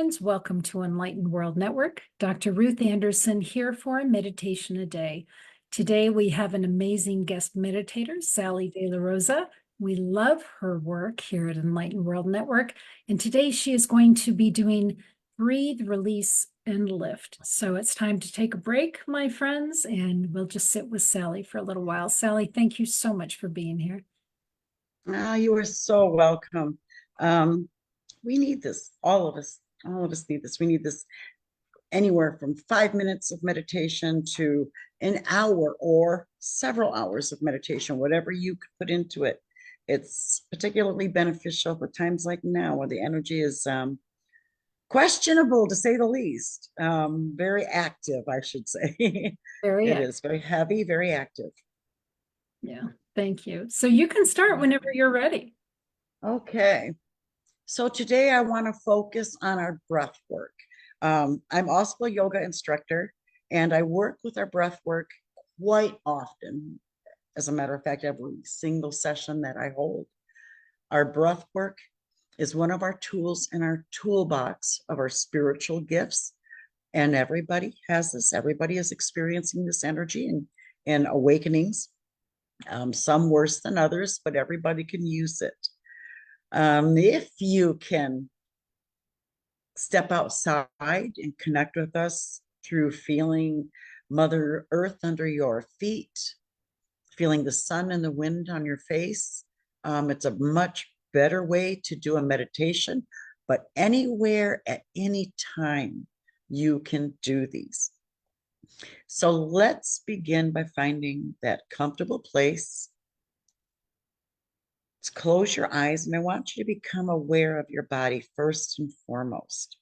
friends. Welcome to Enlightened World Network. Dr. Ruth Anderson here for a meditation a day. Today we have an amazing guest meditator, Sally De La Rosa. We love her work here at Enlightened World Network. And today she is going to be doing breathe, release, and lift. So it's time to take a break, my friends, and we'll just sit with Sally for a little while. Sally, thank you so much for being here. You are so welcome. We need this. All of us need this. We need this anywhere from 5 minutes of meditation to an hour or several hours of meditation, whatever you could put into it. It's particularly beneficial for times like now where the energy is questionable, to say the least. Very active, I should say. It is very heavy, very active. Yeah, thank you. So you can start whenever you're ready. Okay. So today I want to focus on our breath work. I'm also a yoga instructor, and I work with our breath work quite often. As a matter of fact, every single session that I hold. Our breath work is one of our tools in our toolbox of our spiritual gifts. And everybody has this. Everybody is experiencing this energy and awakenings, some worse than others, but everybody can use it. If you can step outside and connect with us through feeling Mother Earth under your feet, feeling the sun and the wind on your face, it's a much better way to do a meditation, but anywhere at any time you can do these. So let's begin by finding that comfortable place. Let's close your eyes, and I want you to become aware of your body first and foremost.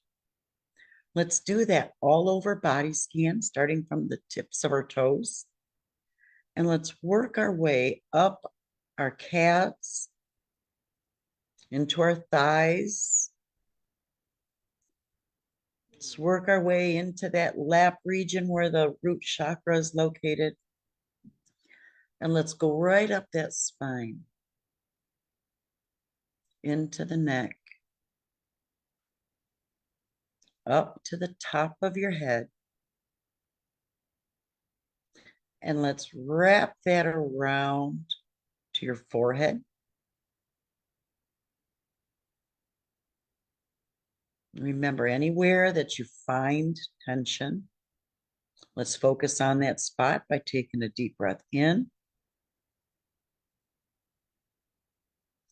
Let's do that all over body scan, starting from the tips of our toes. And let's work our way up our calves, into our thighs. Let's work our way into that lap region where the root chakra is located. And let's go right up that spine, into the neck, up to the top of your head. And let's wrap that around to your forehead. Remember, anywhere that you find tension, let's focus on that spot by taking a deep breath in.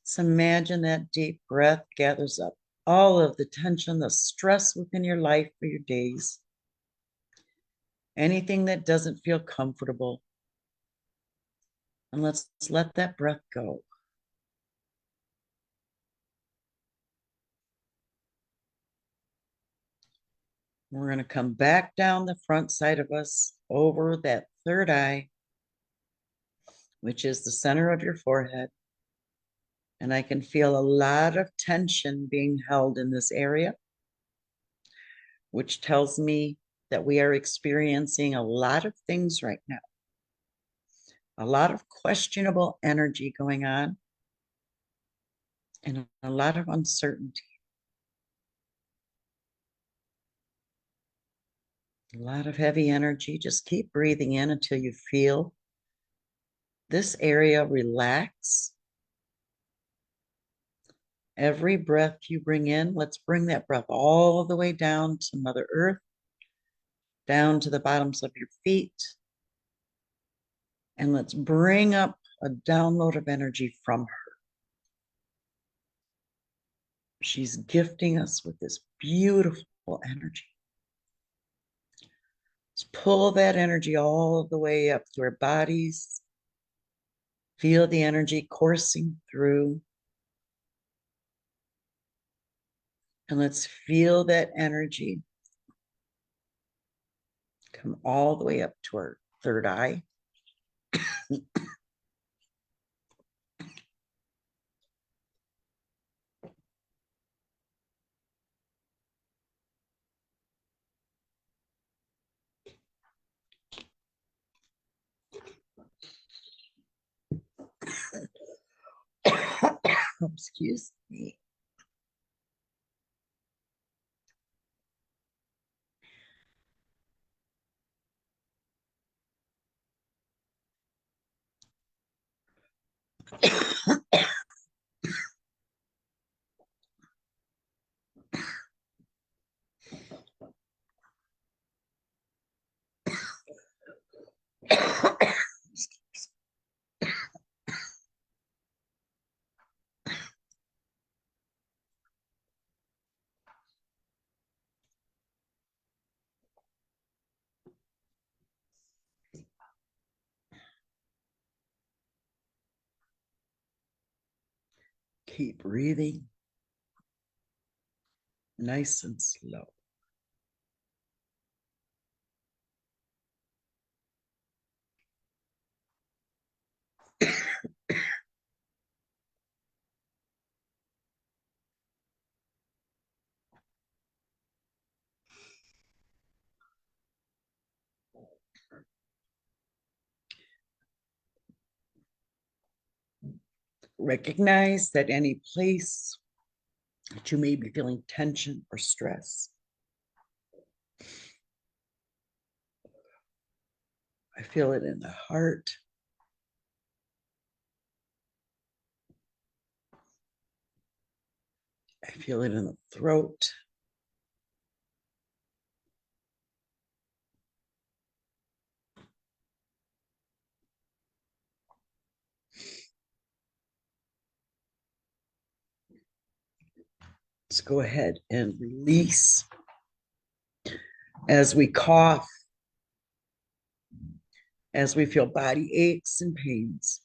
Let's imagine that deep breath gathers up all of the tension, the stress within your life for your days. Anything that doesn't feel comfortable. And let's let that breath go. We're going to come back down the front side of us over that third eye, which is the center of your forehead. And I can feel a lot of tension being held in this area, which tells me that we are experiencing a lot of things right now. A lot of questionable energy going on, and a lot of uncertainty. A lot of heavy energy. Just keep breathing in until you feel this area relax. Every breath you bring in, let's bring that breath all the way down to Mother Earth, down to the bottoms of your feet. And let's bring up a download of energy from her. She's gifting us with this beautiful energy. Let's pull that energy all the way up to our bodies. Feel the energy coursing through. And let's feel that energy come all the way up to our third eye. Excuse me. Keep breathing nice and slow. Recognize that any place that you may be feeling tension or stress, I feel it in the heart. I feel it in the throat. Let's go ahead and release as we cough, as we feel body aches and pains.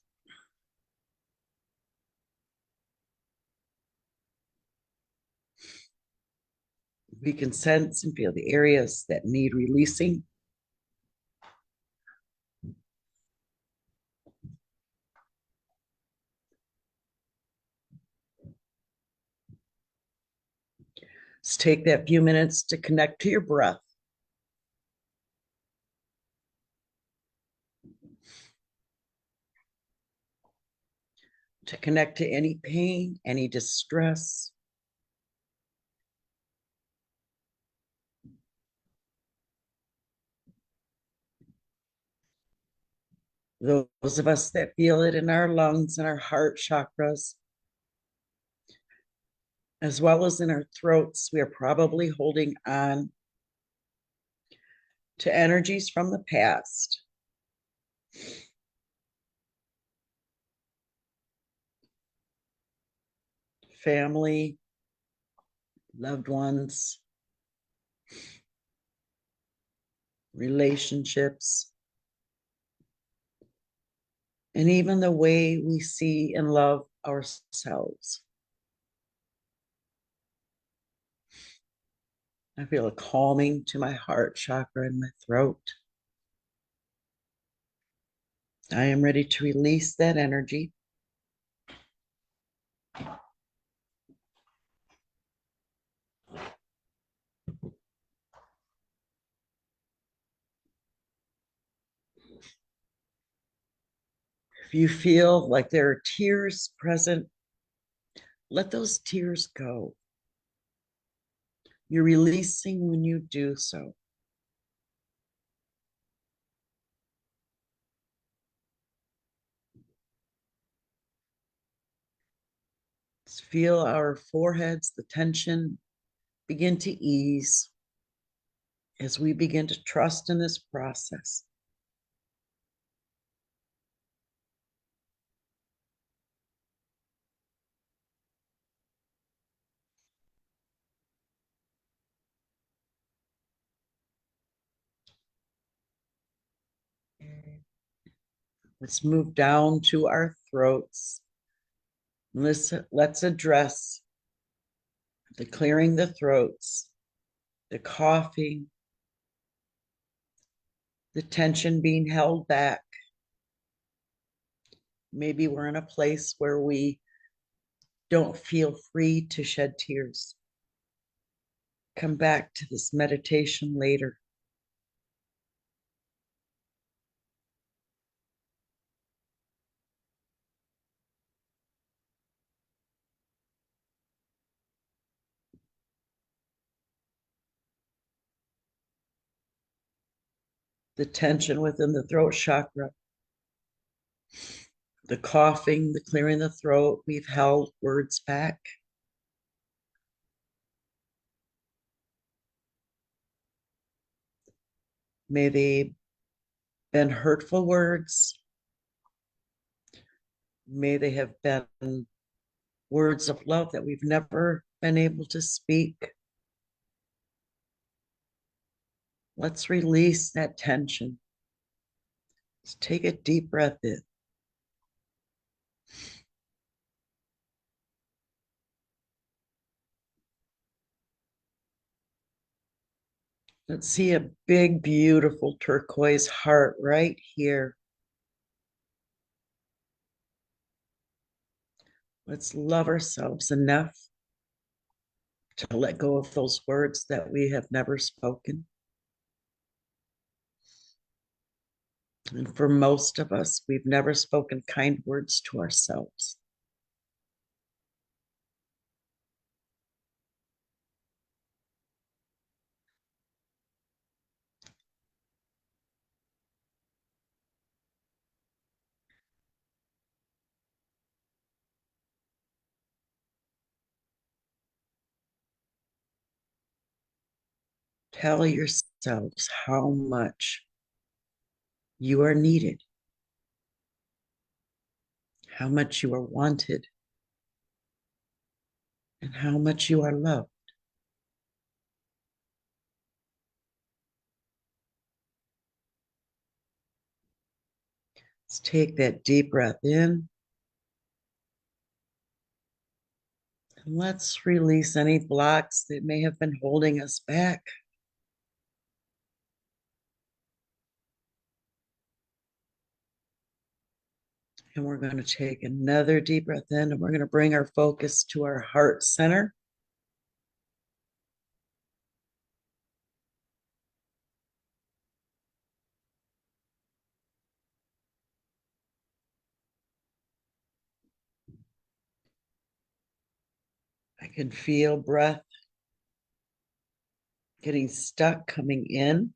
We can sense and feel the areas that need releasing. Let's take that few minutes to connect to your breath. To connect to any pain, any distress. Those of us that feel it in our lungs and our heart chakras, as well as in our throats, we are probably holding on to energies from the past. Family, loved ones, relationships, and even the way we see and love ourselves. I feel a calming to my heart chakra and my throat. I am ready to release that energy. If you feel like there are tears present, let those tears go. You're releasing when you do so. Let's feel our foreheads, the tension begin to ease as we begin to trust in this process. Let's move down to our throats. Let's address the clearing the throats, the coughing, the tension being held back. Maybe we're in a place where we don't feel free to shed tears. Come back to this meditation later. The tension within the throat chakra, the coughing, the clearing the throat, we've held words back. May they been hurtful words. May they have been words of love that we've never been able to speak. Let's release that tension. Let's take a deep breath in. Let's see a big, beautiful turquoise heart right here. Let's love ourselves enough to let go of those words that we have never spoken. And for most of us, we've never spoken kind words to ourselves. Tell yourselves how much you are needed, how much you are wanted, and how much you are loved. Let's take that deep breath in. And let's release any blocks that may have been holding us back. And we're going to take another deep breath in, and we're going to bring our focus to our heart center. I can feel breath getting stuck coming in.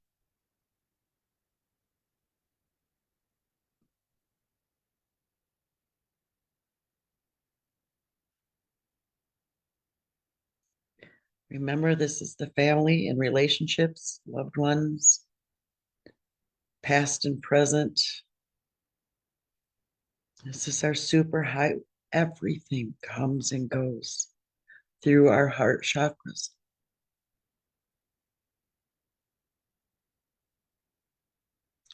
Remember, this is the family and relationships, loved ones, past and present. This is our super high. Everything comes and goes through our heart chakras.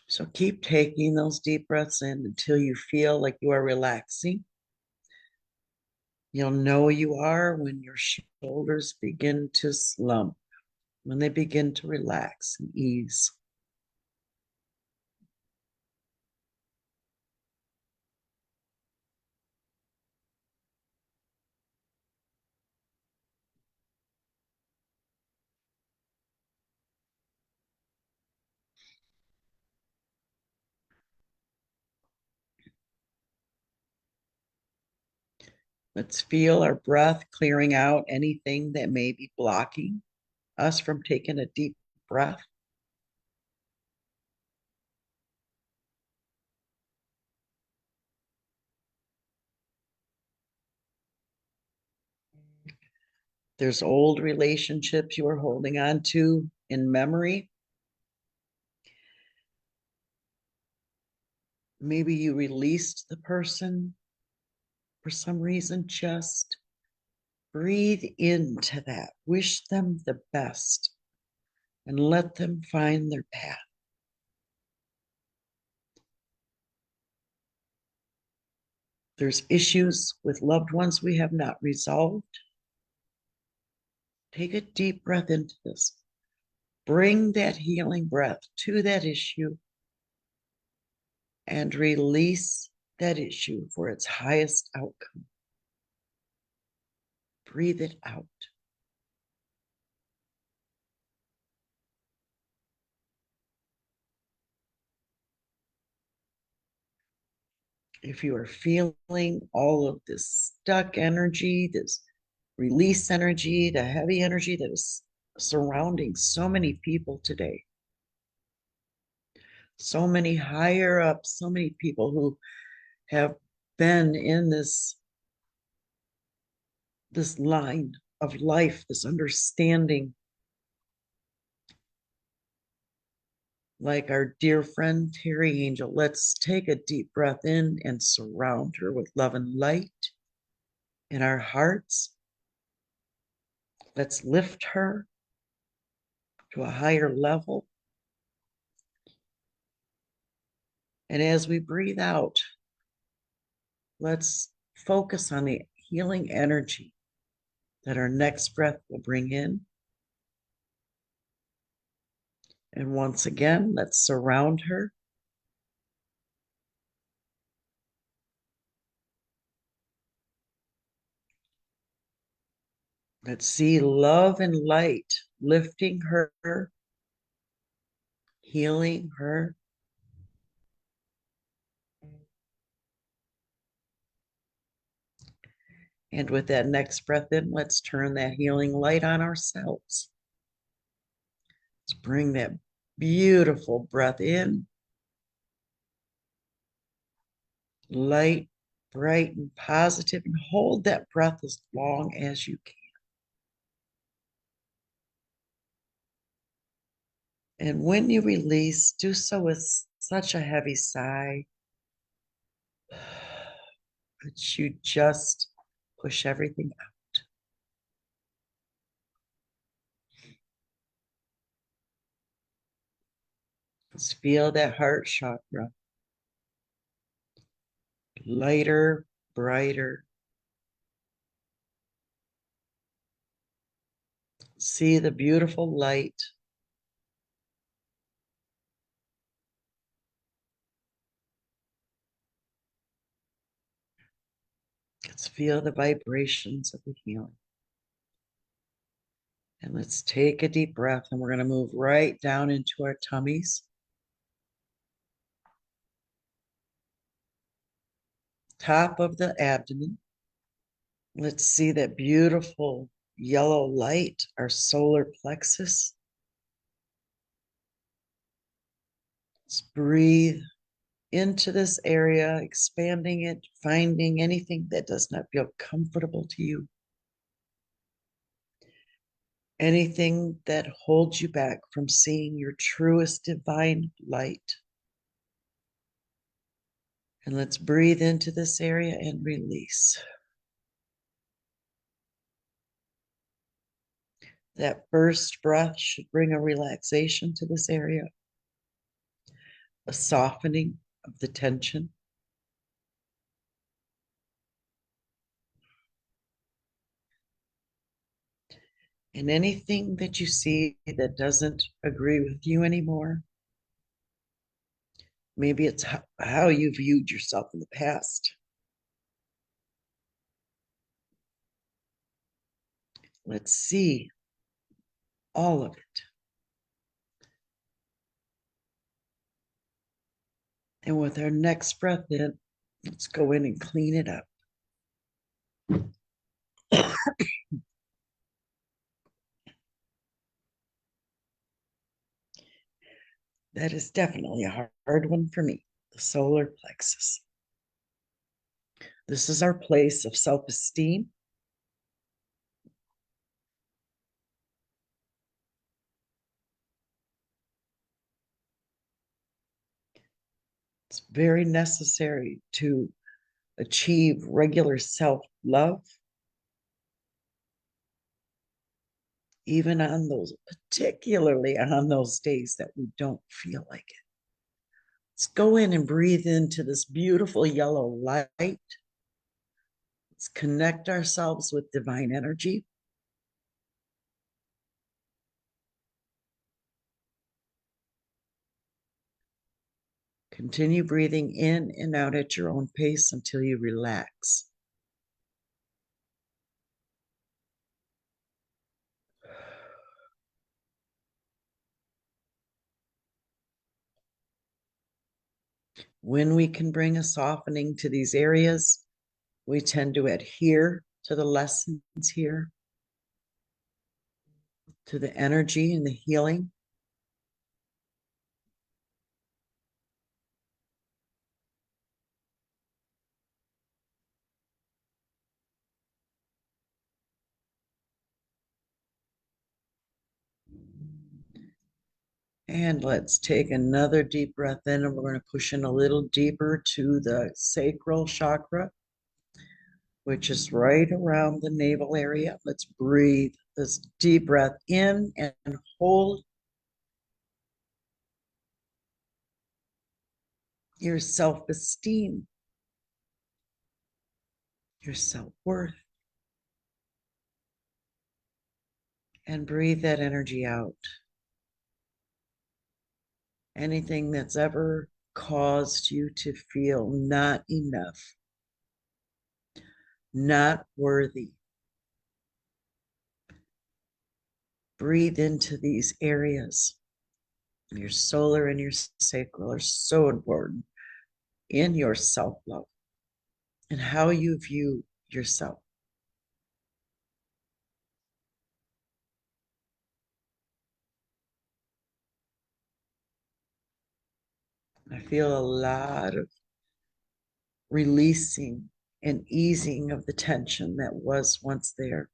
So keep taking those deep breaths in until you feel like you are relaxing. You'll know you are when your shoulders begin to slump, when they begin to relax and ease. Let's feel our breath clearing out anything that may be blocking us from taking a deep breath. There's old relationships you are holding on to in memory. Maybe you released the person for some reason. Just breathe into that. Wish them the best and let them find their path. There's issues with loved ones we have not resolved. Take a deep breath into this. Bring that healing breath to that issue and release that issue for its highest outcome. Breathe it out. If you are feeling all of this stuck energy, this release energy, the heavy energy that is surrounding so many people today, so many higher up, so many people who have been in this line of life, this understanding, like our dear friend Terry Angel. Let's take a deep breath in and surround her with love and light in our hearts. Let's lift her to a higher level. And as we breathe out, let's focus on the healing energy that our next breath will bring in. And once again, let's surround her. Let's see love and light lifting her, healing her. And with that next breath in, let's turn that healing light on ourselves. Let's bring that beautiful breath in, light, bright, and positive, and hold that breath as long as you can. And when you release, do so with such a heavy sigh that you just push everything out. Let's feel that heart chakra lighter, brighter. See the beautiful light. Let's feel the vibrations of the healing. And let's take a deep breath, and we're going to move right down into our tummies. Top of the abdomen. Let's see that beautiful yellow light, our solar plexus. Let's breathe into this area, expanding it, finding anything that does not feel comfortable to you. Anything that holds you back from seeing your truest divine light. And let's breathe into this area and release. That first breath should bring a relaxation to this area, a softening of the tension. And anything that you see that doesn't agree with you anymore, maybe it's how you viewed yourself in the past. Let's see all of it. And with our next breath in, let's go in and clean it up. That is definitely a hard one for me, the solar plexus. This is our place of self-esteem. It's very necessary to achieve regular self-love, even on those, particularly on those days that we don't feel like it. Let's go in and breathe into this beautiful yellow light. Let's connect ourselves with divine energy. Continue breathing in and out at your own pace until you relax. When we can bring a softening to these areas, we tend to adhere to the lessons here, to the energy and the healing. And let's take another deep breath in, and we're going to push in a little deeper to the sacral chakra, which is right around the navel area. Let's breathe this deep breath in and hold your self-esteem, your self-worth, and breathe that energy out. anything that's ever caused you to feel not enough, not worthy. Breathe into these areas. Your solar and your sacral are so important in your self-love and how you view yourself. I feel a lot of releasing and easing of the tension that was once there.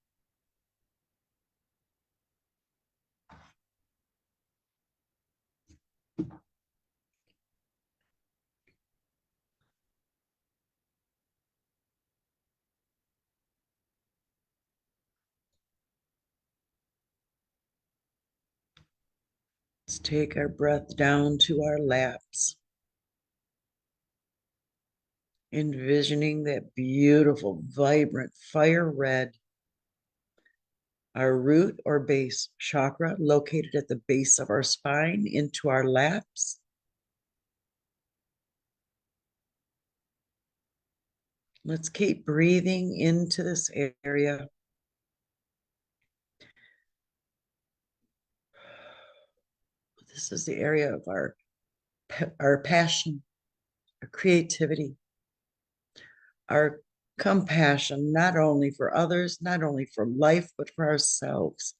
Let's take our breath down to our laps, envisioning that beautiful, vibrant, fire red, our root or base chakra located at the base of our spine into our laps. Let's keep breathing into this area. This is the area of our passion, our creativity, our compassion, not only for others, not only for life, but for ourselves.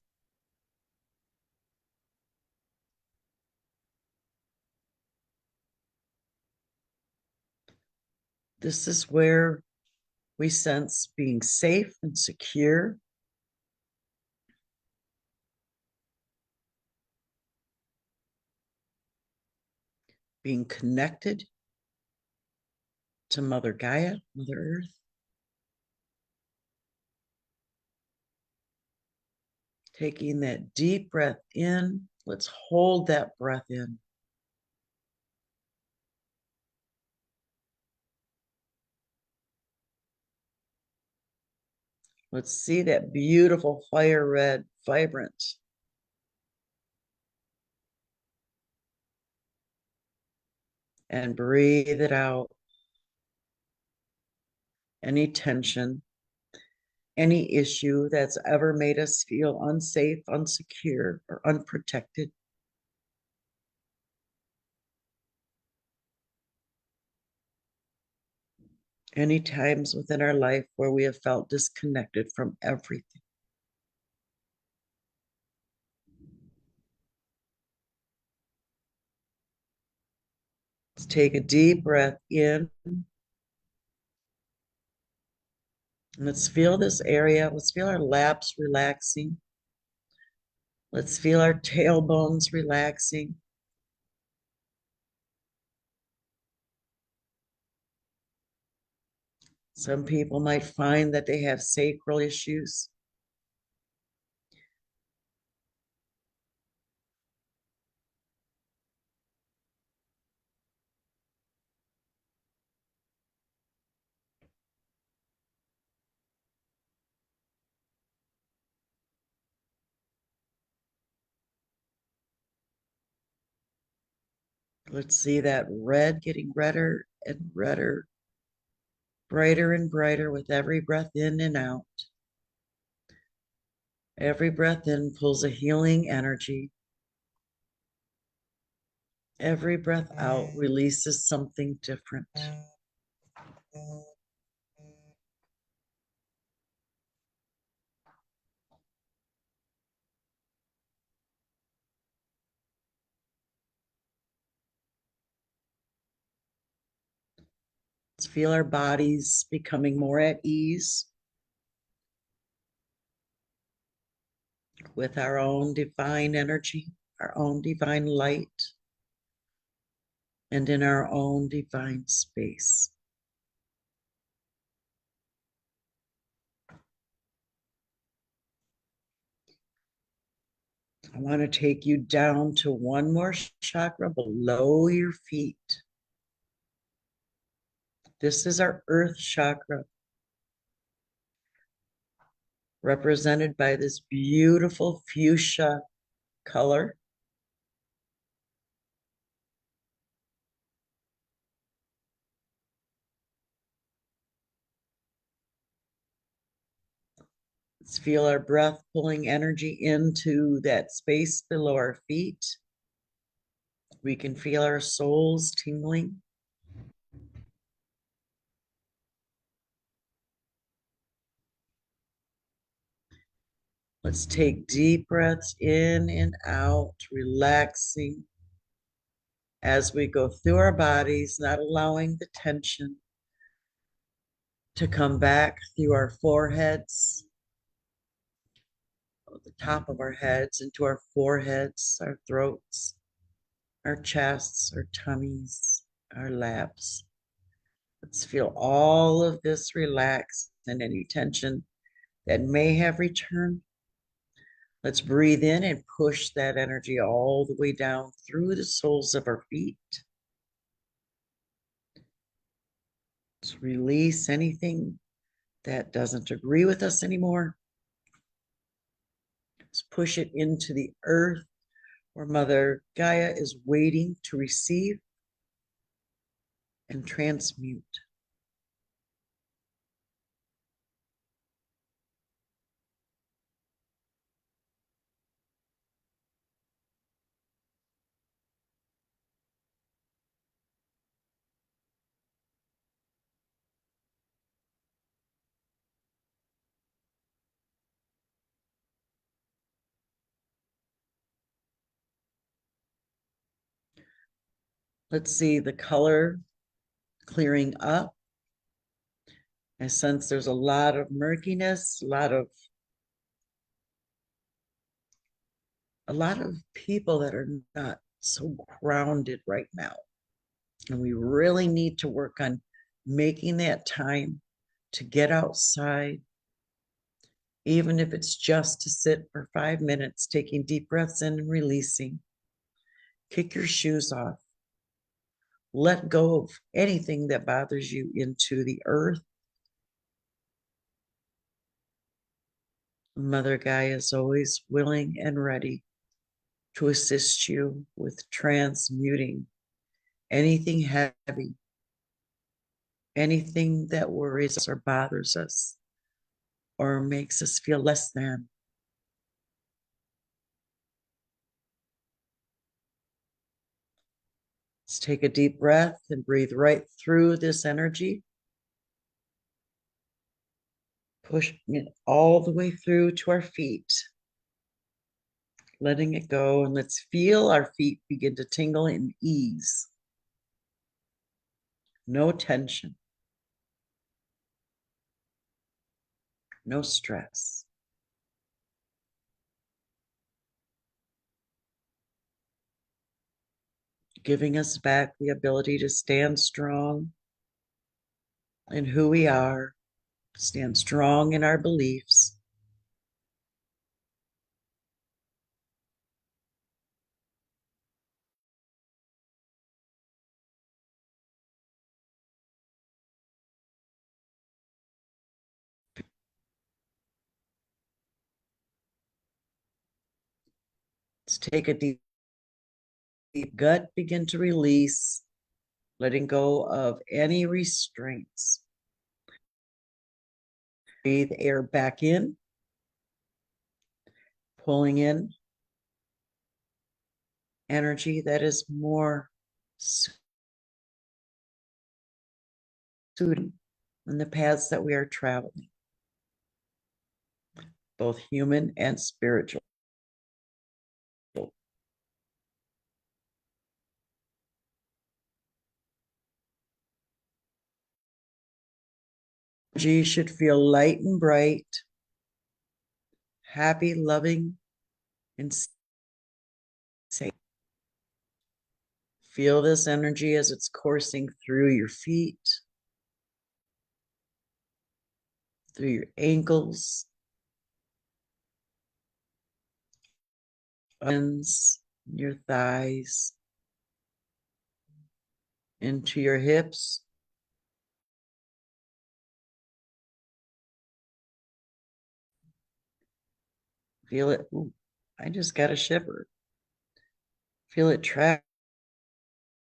This is where we sense being safe and secure, being connected to Mother Gaia, Mother Earth. Taking that deep breath in. Let's hold that breath in. Let's see that beautiful fire red, vibrant. And breathe it out. Any tension, any issue that's ever made us feel unsafe, unsecure, or unprotected. Any times within our life where we have felt disconnected from everything. Let's take a deep breath in. Let's feel this area. Let's feel our laps relaxing. Let's feel our tailbones relaxing. Some people might find that they have sacral issues. Let's see that red getting redder and redder, brighter and brighter with every breath in and out. Every breath in pulls a healing energy. Every breath out releases something different. Let's feel our bodies becoming more at ease with our own divine energy, our own divine light, and in our own divine space. I want to take you down to one more chakra below your feet. This is our earth chakra, represented by this beautiful fuchsia color. Let's feel our breath pulling energy into that space below our feet. We can feel our souls tingling. Let's take deep breaths in and out, relaxing as we go through our bodies, not allowing the tension to come back through our foreheads, the top of our heads, into our foreheads, our throats, our chests, our tummies, our laps. Let's feel all of this relax and any tension that may have returned. Let's breathe in and push that energy all the way down through the soles of our feet. Let's release anything that doesn't agree with us anymore. Let's push it into the earth where Mother Gaia is waiting to receive and transmute. Let's see the color clearing up. I sense there's a lot of murkiness, a lot of people that are not so grounded right now. And we really need to work on making that time to get outside, even if it's just to sit for 5 minutes, taking deep breaths in and releasing. Kick your shoes off. Let go of anything that bothers you into the earth. Mother Gaia is always willing and ready to assist you with transmuting anything heavy, anything that worries us or bothers us or makes us feel less than. Let's take a deep breath and breathe right through this energy. Pushing it all the way through to our feet. Letting it go, and let's feel our feet begin to tingle in ease. No tension. No stress. Giving us back the ability to stand strong in who we are, stand strong in our beliefs. Let's take a deep gut, begin to release, letting go of any restraints. Breathe air back in, pulling in energy that is more suited in the paths that we are traveling, both human and spiritual. Energy should feel light and bright, happy, loving, and safe. Feel this energy as it's coursing through your feet, through your ankles, hands, your thighs, into your hips. Feel it. Ooh, I just got a shiver. Feel it travel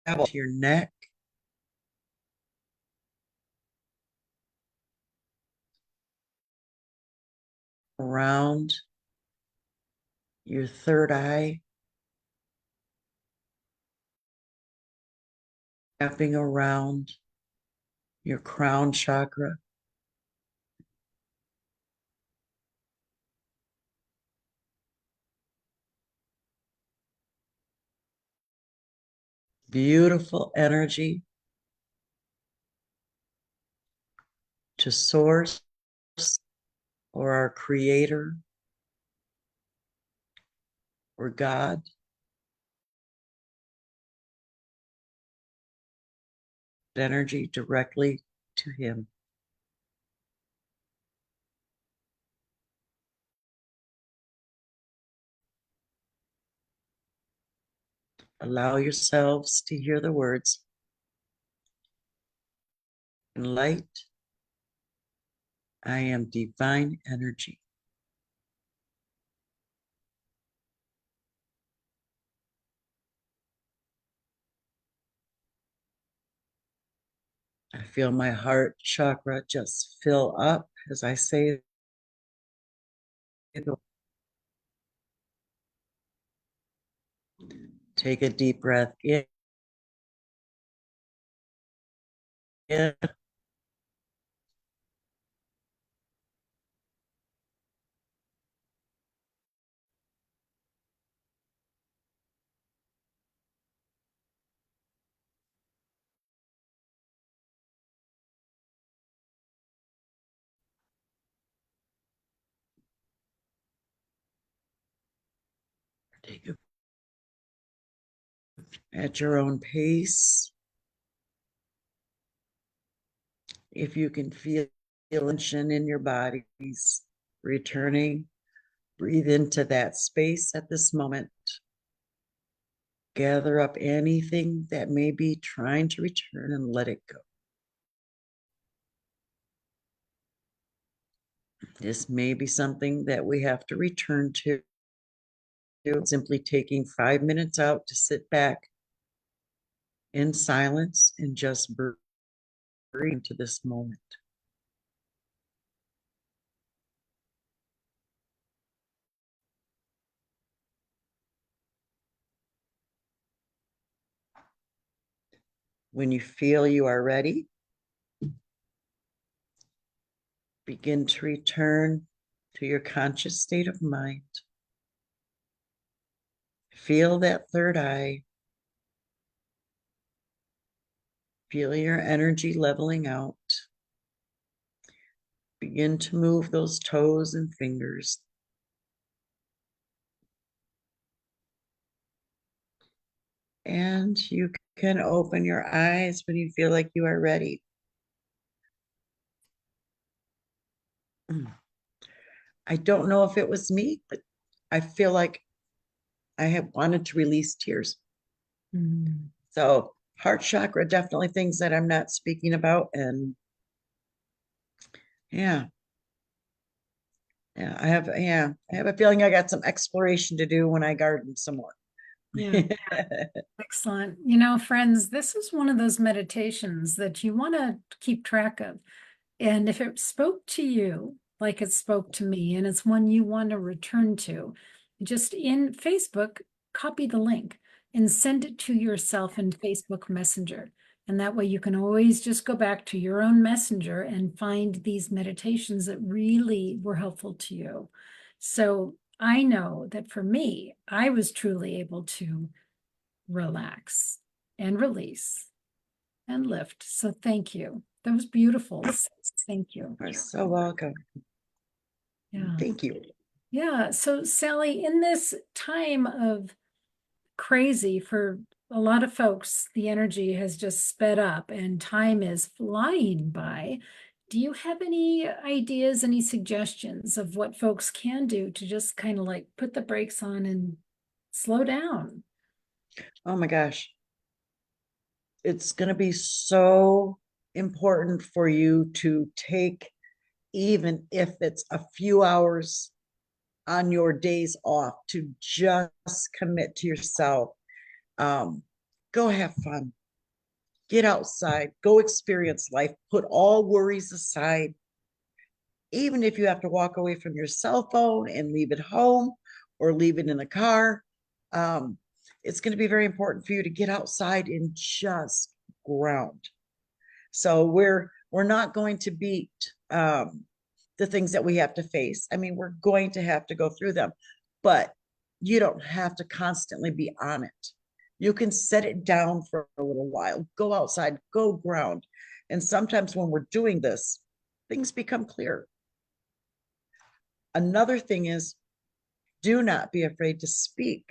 to your neck, around your third eye, wrapping around your crown chakra. Beautiful energy to source or our creator or God. Energy directly to him. Allow yourselves to hear the words. In light, I am divine energy. I feel my heart chakra just fill up as I say it. Take a deep breath in. Take it at your own pace. If you can feel tension in your bodies returning, breathe into that space at this moment. Gather up anything that may be trying to return and let it go. This may be something that we have to return to. Simply taking 5 minutes out to sit back in silence and just breathe into this moment. When you feel you are ready, begin to return to your conscious state of mind. Feel that third eye. Feel your energy leveling out. Begin to move those toes and fingers. And you can open your eyes when you feel like you are ready. I don't know if it was me, but I feel like I have wanted to release tears. Mm. So heart chakra, definitely things that I'm not speaking about. And yeah, I have a feeling I got some exploration to do when I garden some more. Yeah. Excellent. Friends, this is one of those meditations that you want to keep track of. And if it spoke to you like it spoke to me, and it's one you want to return to, just in Facebook, copy the link and send it to yourself in Facebook Messenger. And that way you can always just go back to your own messenger and find these meditations that really were helpful to you. So I know that for me, I was truly able to relax and release and lift. So thank you. That was beautiful. Thank you. You're so welcome. Yeah. Thank you. Yeah. So, Sally, in this time of crazy for a lot of folks, the energy has just sped up and time is flying by. Do you have any ideas, any suggestions of what folks can do to just kind of like put the brakes on and slow down? Oh my gosh. It's going to be so important for you to take, even if it's a few hours on your days off, to just commit to yourself. Go have fun, get outside, go experience life, put all worries aside, even if you have to walk away from your cell phone and leave it home or leave it in the car, um, it's going to be very important for you to get outside and just ground. So we're not going to beat the things that we have to face. I mean, we're going to have to go through them, but you don't have to constantly be on it. You can set it down for a little while, go outside, go ground. And sometimes when we're doing this, things become clear. Another thing is, do not be afraid to speak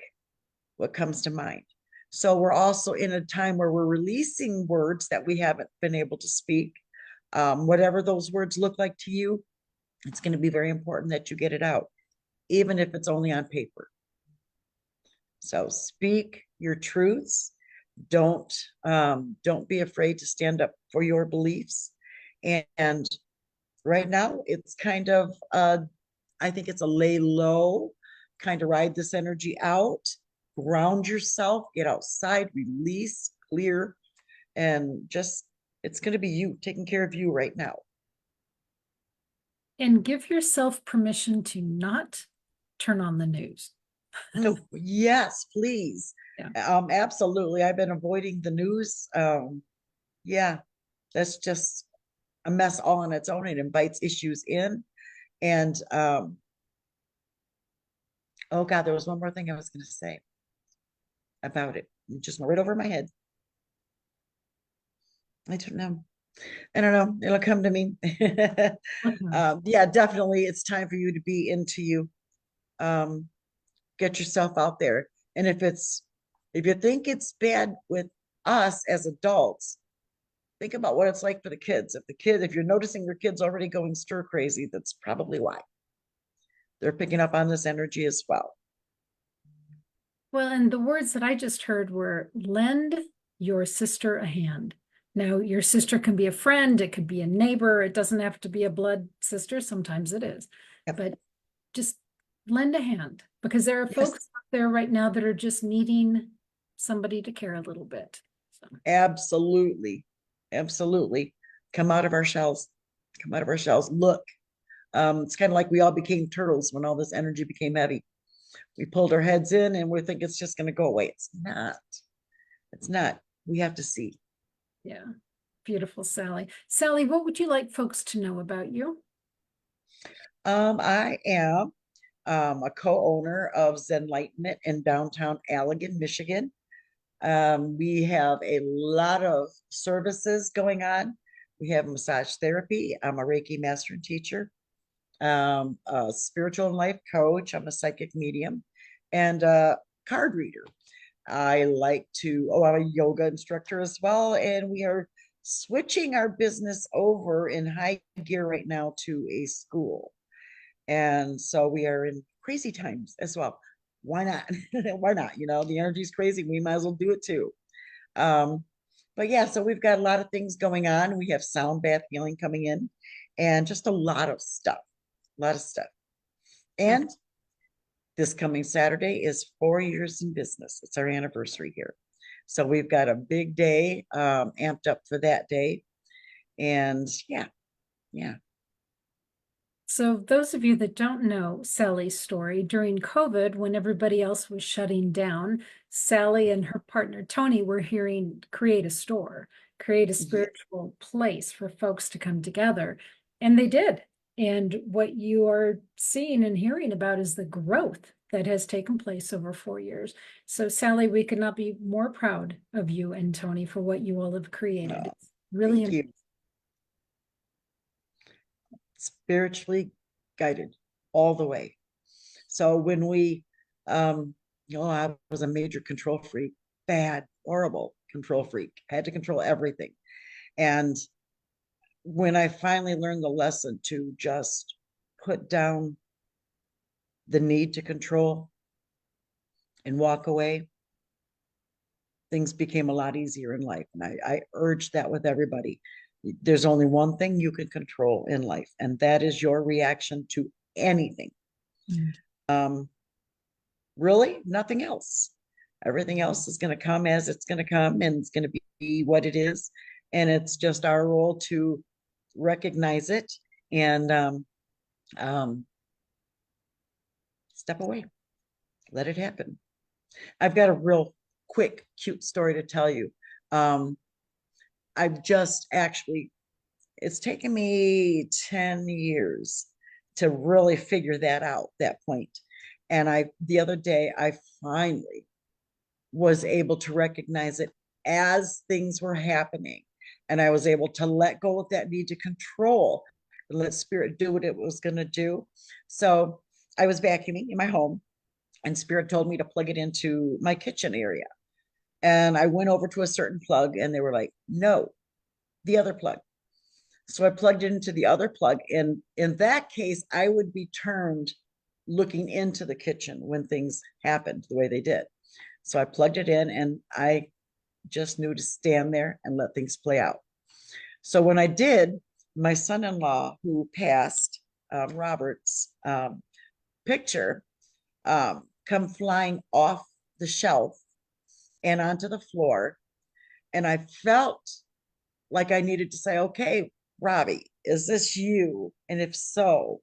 what comes to mind. So we're also in a time where we're releasing words that we haven't been able to speak. Whatever those words look like to you, it's going to be very important that you get it out, even if it's only on paper. So speak your truths. Don't be afraid to stand up for your beliefs. And right now, it's kind of I think it's a lay low, kind of ride this energy out, ground yourself, get outside, release, clear, and just it's going to be you taking care of you right now. And give yourself permission to not turn on the news. No, yes, please. Yeah. Absolutely. I've been avoiding the news. Yeah, that's just a mess all on its own. It invites issues in. And oh God, there was one more thing I was going to say about it. It just went right over my head. I don't know. I don't know. It'll come to me. Yeah, definitely. It's time for you to be into you. Get yourself out there. And if you think it's bad with us as adults, think about what it's like for the kids. If you're noticing your kids already going stir crazy, that's probably why they're picking up on this energy as well. Well, and the words that I just heard were lend your sister a hand. Now, your sister can be a friend, it could be a neighbor, it doesn't have to be a blood sister. Sometimes it is, Yep. but just lend a hand because there are Yes, folks out there right now that are just needing somebody to care a little bit. So. absolutely. Absolutely. Come out of our shells. Come out of our shells. Look, it's kind of like we all became turtles when all this energy became heavy. We pulled our heads in and we think it's just going to go away. It's not. It's not. We have to see. Yeah. Beautiful, Sally. Sally, what would you like folks to know about you? I am a co-owner of Zenlightenment in downtown Allegan, Michigan. We have a lot of services going on. We have massage therapy. I'm a Reiki master and teacher, a spiritual and life coach. I'm a psychic medium and a card reader. I'm a yoga instructor as well. And we are switching our business over in high gear right now to a school. And so we are in crazy times as well. Why not? Why not? You know, the energy's crazy. We might as well do it too. Um, but yeah, so we've got a lot of things going on. We have sound bath healing coming in and just a lot of stuff. A lot of stuff. And this coming Saturday is 4 years in business. It's our anniversary here. So we've got a big day amped up for that day. And yeah, yeah. So those of you that don't know Sally's story, during COVID, when everybody else was shutting down, Sally and her partner Tony were hearing create a store, create a spiritual place for folks to come together. And they did. And what you are seeing and hearing about is the growth that has taken place over 4 years. So Sally, we could not be more proud of you and Tony for what you all have created. Oh, It's really thank you. Spiritually guided all the way. So when I was a major control freak, bad, horrible control freak, had to control everything. And when I finally learned the lesson to just put down the need to control and walk away, things became a lot easier in life. And I urge that with everybody. There's only one thing you can control in life, and that is your reaction to anything. Um, really, nothing else. Everything else is going to come as it's going to come, and it's going to be what it is. And it's just our role to recognize it and um, step away, let it happen. I've got a real quick, cute story to tell you. Um, I've just actually, it's taken me 10 years to really figure that out, that point. And the other day, I finally was able to recognize it as things were happening. And I was able to let go of that need to control and let spirit do what it was going to do. So I was vacuuming in my home, and spirit told me to plug it into my kitchen area. And I went over to a certain plug, and they were like, no, the other plug. So I plugged it into the other plug. And in that case, I would be turned looking into the kitchen when things happened the way they did. So I plugged it in, and I just knew to stand there and let things play out. So when I did, my son-in-law, who passed, Robert's picture, come flying off the shelf and onto the floor. And I felt like I needed to say, okay, Robbie, is this you? And if so,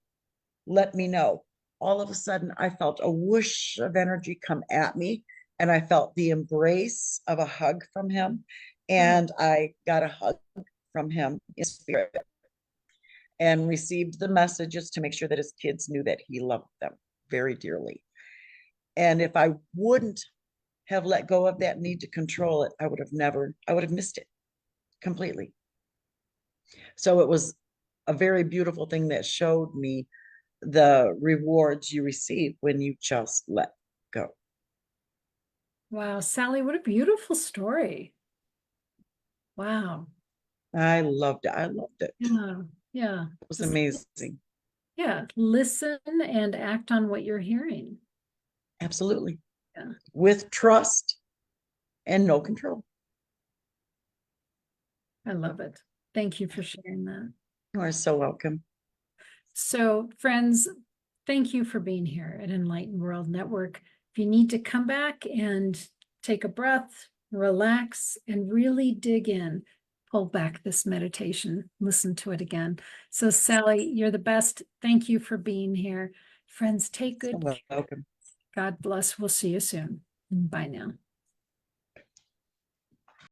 let me know. All of a sudden, I felt a whoosh of energy come at me, and I felt the embrace of a hug from him. And I got a hug from him in spirit and received the messages to make sure that his kids knew that he loved them very dearly. And if I wouldn't have let go of that need to control it, I would have missed it completely. So it was a very beautiful thing that showed me the rewards you receive when you just let go. Wow, Sally, what a beautiful story. Wow. I loved it. I loved it. Yeah. Yeah. It was Just, amazing. yeah. Listen and act on what you're hearing. Absolutely. Yeah. With trust and no control. I love it. Thank you for sharing that. You are so welcome. So, friends, thank you for being here at Enlightened World Network. If you need to come back and take a breath, relax, and really dig in, pull back this meditation, listen to it again. So, Sally, you're the best. Thank you for being here. Friends, take good So care. welcome. God bless. We'll see you soon. Bye now.